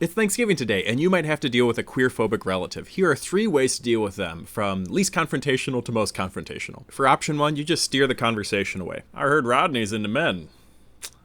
It's Thanksgiving today, and you might have to deal with a queerphobic relative. Here are 3 ways to deal with them, from least confrontational to most confrontational. For option 1, you just steer the conversation away. I heard Rodney's into men.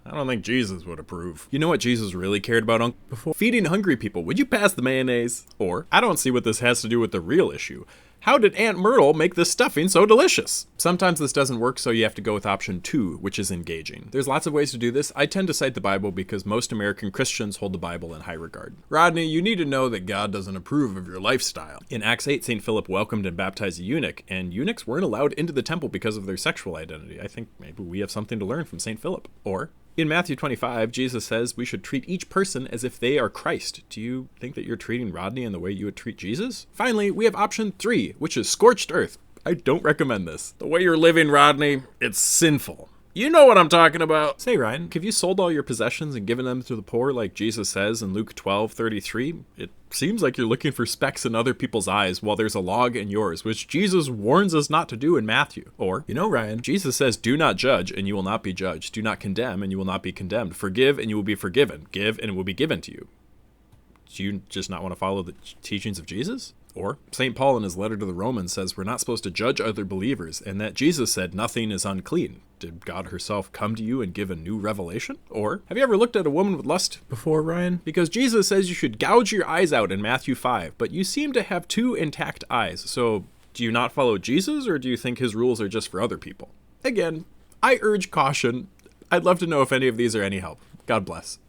I don't think Jesus would approve. You know what Jesus really cared about before? Feeding hungry people. Would you pass the mayonnaise? Or, I don't see what this has to do with the real issue. How did Aunt Myrtle make this stuffing so delicious? Sometimes this doesn't work, so you have to go with option 2, which is engaging. There's lots of ways to do this. I tend to cite the Bible because most American Christians hold the Bible in high regard. Rodney, you need to know that God doesn't approve of your lifestyle. In Acts 8, St. Philip welcomed and baptized a eunuch, and eunuchs weren't allowed into the temple because of their sexual identity. I think maybe we have something to learn from St. Philip. Or, in Matthew 25, Jesus says we should treat each person as if they are Christ. Do you think that you're treating Rodney in the way you would treat Jesus? Finally, we have option 3, which is scorched earth. I don't recommend this. The way you're living, Rodney, it's sinful. You know what I'm talking about. Say, Ryan, have you sold all your possessions and given them to the poor like Jesus says in Luke 12:33? It seems like you're looking for specks in other people's eyes while there's a log in yours, which Jesus warns us not to do in Matthew. Or, you know, Ryan, Jesus says, do not judge and you will not be judged. Do not condemn and you will not be condemned. Forgive and you will be forgiven. Give and it will be given to you. Do you just not want to follow the teachings of Jesus? Or, St. Paul in his letter to the Romans says we're not supposed to judge other believers, and that Jesus said nothing is unclean. Did God herself come to you and give a new revelation? Or, have you ever looked at a woman with lust before, Ryan? Because Jesus says you should gouge your eyes out in Matthew 5, but you seem to have 2 intact eyes, so do you not follow Jesus, or do you think his rules are just for other people? Again, I urge caution. I'd love to know if any of these are any help. God bless.